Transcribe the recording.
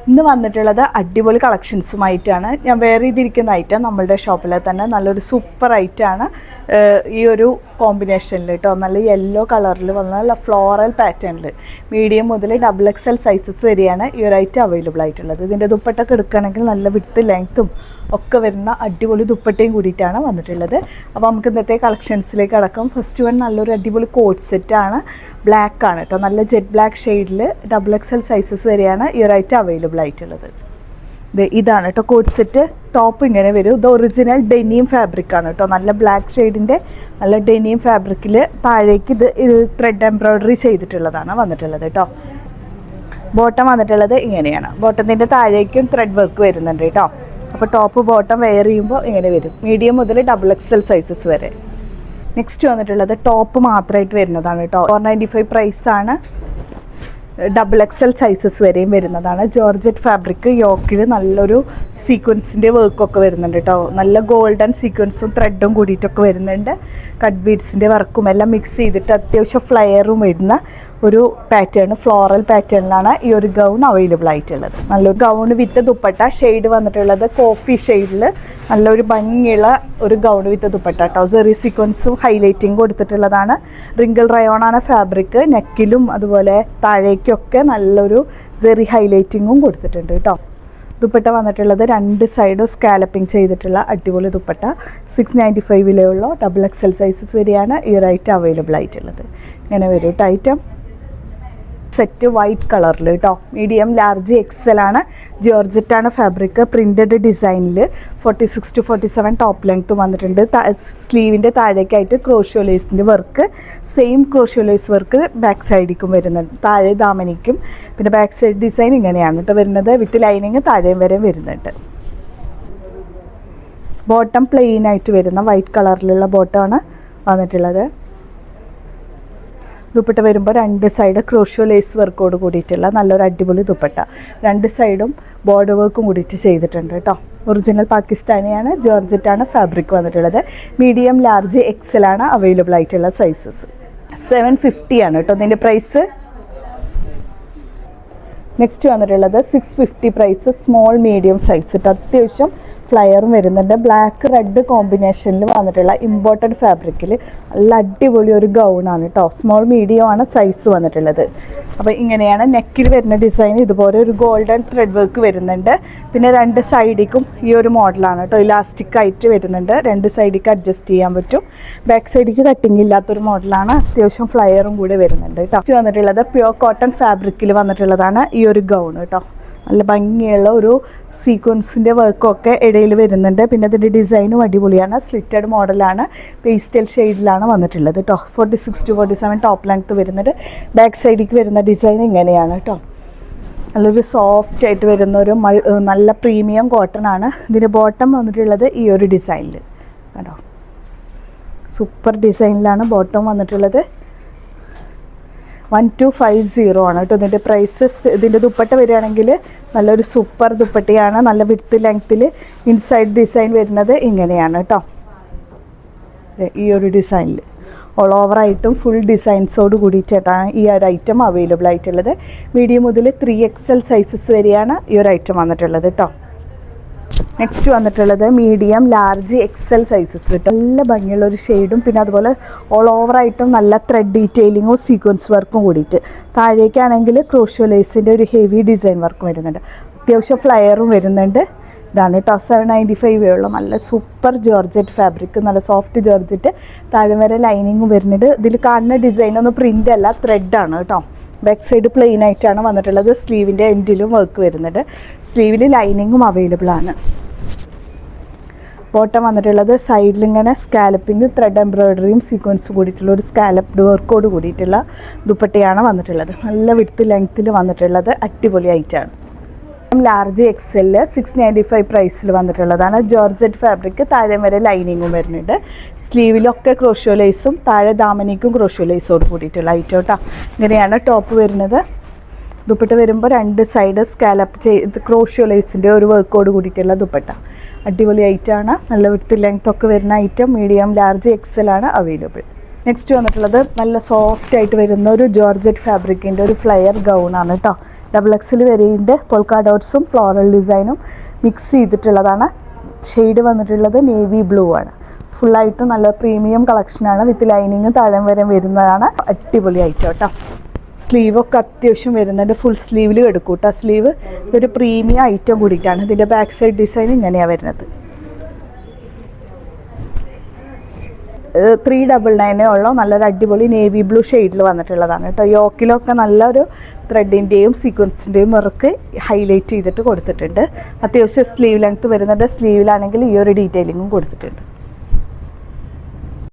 ഇന്ന് വന്നിട്ടുള്ളത് അടിപൊളി കളക്ഷൻസുമായിട്ടാണ്. ഞാൻ വെയർ ചെയ്തിരിക്കുന്ന ഐറ്റം നമ്മളുടെ ഷോപ്പിലെ തന്നെ നല്ലൊരു സൂപ്പർ ഐറ്റമാണ്. ഈ ഒരു കോമ്പിനേഷനിൽ കേട്ടോ, നല്ല യെല്ലോ കളറിൽ വന്ന നല്ല ഫ്ലോറൽ പാറ്റേണിൽ മീഡിയം മുതൽ XXL സൈസസ് വരെയാണ് ഈ ഒരു ഐറ്റം അവൈലബിൾ ആയിട്ടുള്ളത്. ഇതിൻ്റെ ദുപ്പട്ടൊക്കെ എടുക്കുകയാണെങ്കിൽ നല്ല വിഡ്ത്ത് ലെങ്ത്തും ഒക്കെ വരുന്ന അടിപൊളി ദുപ്പട്ടയും കൂടിയിട്ടാണ് വന്നിട്ടുള്ളത്. അപ്പോൾ നമുക്ക് ഇന്നത്തെ കളക്ഷൻസിലേക്ക് അടക്കം. ഫസ്റ്റ് വൺ നല്ലൊരു അടിപൊളി കോട്ട് സെറ്റാണ്. ബ്ലാക്ക് ആണ് കേട്ടോ, നല്ല ജെറ്റ് ബ്ലാക്ക് ഷെയ്ഡിൽ XXL സൈസസ് വരെയാണ് ഈ ഒരു ഐറ്റം അവൈലബിൾ ആയിട്ടുള്ളത്. ഇതാണ് കേട്ടോ കോട്ട് സെറ്റ്. ടോപ്പ് ഇങ്ങനെ വരും. ഇത് ഒറിജിനൽ ഡെനിയം ഫാബ്രിക്കാണ് കേട്ടോ, നല്ല ബ്ലാക്ക് ഷെയ്ഡിൻ്റെ നല്ല ഡെനിയം ഫാബ്രിക്കിൽ താഴേക്ക് ഇത് ത്രെഡ് എംബ്രോയ്ഡറി ചെയ്തിട്ടുള്ളതാണ് വന്നിട്ടുള്ളത് കേട്ടോ. ബോട്ടം വന്നിട്ടുള്ളത് ഇങ്ങനെയാണ്. ബോട്ടത്തിൻ്റെ താഴേക്കും ത്രെഡ് വർക്ക് വരുന്നുണ്ട് കേട്ടോ. അപ്പോൾ ടോപ്പ് ബോട്ടം വെയർ ചെയ്യുമ്പോൾ ഇങ്ങനെ വരും, മീഡിയം മുതൽ XXL സൈസസ് വരെ. നെക്സ്റ്റ് വന്നിട്ടുള്ളത് ടോപ്പ് മാത്രമായിട്ട് വരുന്നതാണ് കേട്ടോ. 495 പ്രൈസാണ്. XXL സൈസസ് വരെയും വരുന്നതാണ്. ജോർജറ്റ് ഫാബ്രിക്, യോക്കിൽ നല്ലൊരു സീക്വൻസിൻ്റെ വർക്കൊക്കെ വരുന്നുണ്ട് കേട്ടോ. നല്ല ഗോൾഡൻ സീക്വൻസും ത്രെഡും കൂടിയിട്ടൊക്കെ വരുന്നുണ്ട്. കട്ട് ബീഡ്സിൻ്റെ വർക്കും എല്ലാം മിക്സ് ചെയ്തിട്ട് അത്യാവശ്യം ഫ്ലെയറും വരുന്ന ഒരു പാറ്റേൺ, ഫ്ലോറൽ പാറ്റേണിലാണ് ഈ ഒരു ഗൗൺ അവൈലബിൾ ആയിട്ടുള്ളത്. നല്ലൊരു ഗൗൺ വിത്ത് ദുപ്പട്ട. ഷെയ്ഡ് വന്നിട്ടുള്ളത് കോഫി ഷെയ്ഡിൽ നല്ലൊരു ഭംഗിയുള്ള ഒരു ഗൗൺ വിത്ത് ദുപ്പട്ട കേട്ടോ. സെറി സീക്വൻസും ഹൈലൈറ്റിംഗ് കൊടുത്തിട്ടുള്ളതാണ്. റിങ്കിൾ റയോണാണ് ഫാബ്രിക്. നെക്കിലും അതുപോലെ താഴേക്കൊക്കെ നല്ലൊരു സെറി ഹൈലൈറ്റിങ്ങും കൊടുത്തിട്ടുണ്ട് കേട്ടോ. ദുപ്പട്ട വന്നിട്ടുള്ളത് രണ്ട് സൈഡും സ്കാലപ്പിംഗ് ചെയ്തിട്ടുള്ള അടിപൊളി ദുപ്പട്ട. 695 XXL സൈസസ് വരെയാണ് ഈ ഒരു ഐറ്റം അവൈലബിൾ ആയിട്ടുള്ളത്. ഇങ്ങനെ വരും കേട്ടോ ഐറ്റം. സെറ്റ് വൈറ്റ് കളറിൽ കേട്ടോ, മീഡിയം ലാർജ് XL ആണ്. ജോർജറ്റാണ് ഫാബ്രിക്. പ്രിൻറ്റഡ് ഡിസൈനിൽ 46 to 47 ടോപ്പ് ലെങ്ത്ത് വന്നിട്ടുണ്ട്. സ്ലീവിൻ്റെ താഴേക്കായിട്ട് ക്രോഷ്യോ ലേസിൻ്റെ work, same crochet lace work back സൈഡിലേക്കും വരുന്നുണ്ട്. താഴെ ദാമനിക്കും. പിന്നെ ബാക്ക് സൈഡ് ഡിസൈൻ ഇങ്ങനെയാണ് കേട്ടോ വരുന്നത്. വിത്ത് ലൈനിങ് താഴെയും വരെ വരുന്നുണ്ട്. ബോട്ടം പ്ലെയിൻ ആയിട്ട് വരുന്ന വൈറ്റ് കളറിലുള്ള ബോട്ടമാണ് വന്നിട്ടുള്ളത്. ദുപ്പട്ട വരുമ്പോൾ രണ്ട് സൈഡ് ക്രോഷ്യോ ലേസ് വർക്കോട് കൂടിയിട്ടുള്ള നല്ലൊരു അടിപൊളി ദുപ്പട്ട. രണ്ട് സൈഡും ബോർഡർ വർക്കും കൂടിയിട്ട് ചെയ്തിട്ടുണ്ട് കേട്ടോ. ഒറിജിനൽ പാകിസ്ഥാനിയാണ്. ജോർജറ്റാണ് ഫാബ്രിക് വന്നിട്ടുള്ളത്. മീഡിയം ലാർജ് XL ആണ് അവൈലബിൾ ആയിട്ടുള്ള സൈസസ്. 750 ആണ് കേട്ടോ ഇതിൻ്റെ പ്രൈസ്. നെക്സ്റ്റ് വന്നിട്ടുള്ളത് 650 പ്രൈസ്. സ്മോൾ മീഡിയം സൈസ് കേട്ടോ. അത്യാവശ്യം ഫ്ലയറും വരുന്നുണ്ട്. ബ്ലാക്ക് റെഡ് കോമ്പിനേഷനിൽ വന്നിട്ടുള്ള ഇമ്പോർട്ടഡ് ഫാബ്രിക്കിൽ നല്ല അടിപൊളി ഒരു ഗൗണാണ് കേട്ടോ. സ്മോൾ മീഡിയം ആണ് സൈസ് വന്നിട്ടുള്ളത്. അപ്പോൾ ഇങ്ങനെയാണ് നെക്കിൽ വരുന്ന ഡിസൈൻ. ഇതുപോലെ ഒരു ഗോൾഡൻ ത്രെഡ് വർക്ക് വരുന്നുണ്ട്. പിന്നെ രണ്ട് സൈഡിക്കും ഈ ഒരു മോഡലാണ് കേട്ടോ. ഇലാസ്റ്റിക് ആയിട്ട് വരുന്നുണ്ട്. രണ്ട് സൈഡിലേക്ക് അഡ്ജസ്റ്റ് ചെയ്യാൻ പറ്റും. ബാക്ക് സൈഡിലേക്ക് കട്ടിങ് ഇല്ലാത്തൊരു മോഡലാണ്. അത്യാവശ്യം ഫ്ലയറും കൂടി വരുന്നുണ്ട് കേട്ടോ. വന്നിട്ടുള്ളത് പ്യുവർ കോട്ടൺ ഫാബ്രിക്കിൽ വന്നിട്ടുള്ളതാണ് ഈ ഒരു ഗൗൺ കേട്ടോ. നല്ല ഭംഗിയുള്ള ഒരു സീക്വൻസിൻ്റെ വർക്കൊക്കെ ഇടയിൽ വരുന്നുണ്ട്. പിന്നെ അതിൻ്റെ ഡിസൈനും അടിപൊളിയാണ്. സ്ലിറ്റഡ് മോഡലാണ്. പേസ്റ്റൽ ഷെയ്ഡിലാണ് വന്നിട്ടുള്ളത് കേട്ടോ. 46 to 47 ടോപ്പ് ലെങ്ത്ത് വരുന്നുണ്ട്. ബാക്ക് സൈഡിലേക്ക് വരുന്ന ഡിസൈൻ ഇങ്ങനെയാണ് കേട്ടോ. നല്ലൊരു സോഫ്റ്റ് ആയിട്ട് വരുന്ന ഒരു നല്ല പ്രീമിയം കോട്ടൺ ആണ്. ഇതിൻ്റെ ബോട്ടം വന്നിട്ടുള്ളത് ഈ ഒരു ഡിസൈനിൽ കേട്ടോ. സൂപ്പർ ഡിസൈനിലാണ് ബോട്ടം വന്നിട്ടുള്ളത്. 1250 ആണ് കേട്ടോ ഇതിൻ്റെ പ്രൈസ്. ഇതിൻ്റെ ദുപ്പട്ട വരികയാണെങ്കിൽ നല്ലൊരു സൂപ്പർ ദുപ്പട്ടയാണ്. നല്ല വിഡ്ത്ത് ലെങ്ത്തിൽ ഇൻസൈഡ് ഡിസൈൻ വരുന്നത് ഇങ്ങനെയാണ് കേട്ടോ. ഈ ഒരു ഡിസൈനിൽ ഓൾ ഓവറായിട്ടും ഫുൾ ഡിസൈൻസോട് കൂടിയിട്ടാണ് ഈ ഒരു ഐറ്റം അവൈലബിൾ ആയിട്ടുള്ളത്. മീഡിയം മുതൽ 3XL സൈസസ് വരെയാണ് ഈ ഒരു ഐറ്റം വന്നിട്ടുള്ളത് കേട്ടോ. നെക്സ്റ്റ് വന്നിട്ടുള്ളത് മീഡിയം ലാർജ് XL സൈസസ് കേട്ടോ. നല്ല ഭംഗിയുള്ള ഒരു ഷെയ്ഡും പിന്നെ അതുപോലെ ഓൾ ഓവറായിട്ടും നല്ല ത്രെഡ് ഡീറ്റെയിലിങ്ങും സീക്വൻസ് വർക്കും കൂടിയിട്ട്. താഴേക്കാണെങ്കിൽ ക്രോഷ്യോ ലേസിൻ്റെ ഒരു ഹെവി ഡിസൈൻ വർക്കും വരുന്നുണ്ട്. അത്യാവശ്യം ഫ്ലയറും വരുന്നുണ്ട്. ഇതാണ് കേട്ടോ 795 നല്ല സൂപ്പർ ജോർജറ്റ് ഫാബ്രിക്. നല്ല സോഫ്റ്റ് ജോർജറ്റ്. താഴെ വരെ ലൈനിങ്ങും വരുന്നുണ്ട്. ഇതിൽ കാണുന്ന ഡിസൈനൊന്നും പ്രിൻ്റ് അല്ല, ത്രെഡാണ് കേട്ടോ. ബാക്ക് സൈഡ് പ്ലെയിൻ ആയിട്ടാണ് വന്നിട്ടുള്ളത്. സ്ലീവിൻ്റെ എൻഡിലും വർക്ക് വരുന്നുണ്ട്. സ്ലീവിൽ ലൈനിങ്ങും അവൈലബിൾ ആണ്. ബോട്ടം വന്നിട്ടുള്ളത് സൈഡിൽ ഇങ്ങനെ സ്കാലപ്പിങ് ത്രെഡ് എംബ്രോയ്ഡറിയും സീക്വൻസ് കൂടിയിട്ടുള്ള ഒരു സ്കാലപ്ഡ് വർക്കോട് കൂടിയിട്ടുള്ള ദുപ്പട്ടയാണ് വന്നിട്ടുള്ളത്. നല്ല വിഡ്ത്ത് ലെങ്ത്തിൽ വന്നിട്ടുള്ളത് അടിപൊളി ആയിട്ടാണ്. ലാർജ് XL 695 പ്രൈസിൽ വന്നിട്ടുള്ളതാണ്. Georgette fabric. താഴെ വരെ ലൈനിങ്ങും വരുന്നുണ്ട്. സ്ലീവിലൊക്കെ ക്രോഷ്യോ ലേസും താഴെ ദാമനിക്കും ക്രോഷ്യോ ലേസോട് കൂടിയിട്ടുള്ള ഐറ്റം കേട്ടോ. ഇങ്ങനെയാണ് ടോപ്പ് വരുന്നത്. ദുപ്പട്ട വരുമ്പോൾ രണ്ട് സൈഡ് സ്കാലപ്പ് ചെയ്ത് ക്രോഷ്യോ ലേസിൻ്റെ ഒരു വർക്കോട് കൂടിയിട്ടുള്ള ദുപ്പട്ട. അടിപൊളി ഐറ്റമാണ്. നല്ല വിഡ്ത്ത് ലെങ്ത് ഒക്കെ വരുന്ന ഐറ്റം. മീഡിയം ലാർജ് XL ആണ് അവൈലബിൾ. നെക്സ്റ്റ് വന്നിട്ടുള്ളത് നല്ല സോഫ്റ്റ് ആയിട്ട് വരുന്ന ഒരു ജോർജറ്റ് ഫാബ്രിക്കിൻ്റെ ഒരു ഫ്ലയർ ഗൗണാണ് കേട്ടോ. XXL വരെയുണ്ട്. പൊൾക്ക ഡോട്ട്സും ഫ്ലോറൽ ഡിസൈനും മിക്സ് ചെയ്തിട്ടുള്ളതാണ്. ഷെയ്ഡ് വന്നിട്ടുള്ളത് നേവി ബ്ലൂ ആണ്. ഫുള്ളായിട്ടും നല്ല പ്രീമിയം കളക്ഷനാണ്. വിത്ത് ലൈനിങ് താഴെ വരെ വരുന്നതാണ്. അടിപൊളി ഐറ്റം കേട്ടോ. സ്ലീവൊക്കെ അത്യാവശ്യം വരുന്നുണ്ട്. ഫുൾ സ്ലീവിൽ എടുക്കും കേട്ടോ. സ്ലീവ് ഒരു പ്രീമിയം ഐറ്റം കൂടിയിട്ടാണ്. ഇതിൻ്റെ ബാക്ക് സൈഡ് ഡിസൈൻ ഇങ്ങനെയാണ് വരുന്നത്. 399 ഉള്ള നല്ലൊരു അടിപൊളി നേവി ബ്ലൂ ഷെയ്ഡിൽ വന്നിട്ടുള്ളതാണ് കേട്ടോ. യോക്കിലൊക്കെ നല്ലൊരു ത്രെഡിൻ്റെയും സീക്വൻസിൻ്റെയും വർക്ക് ഹൈലൈറ്റ് ചെയ്തിട്ട് കൊടുത്തിട്ടുണ്ട്. അത്യാവശ്യം സ്ലീവ് ലെങ്ത്ത് വരുന്നുണ്ട്. സ്ലീവിലാണെങ്കിൽ ഈ ഒരു ഡീറ്റെയിലിങ്ങും കൊടുത്തിട്ടുണ്ട്.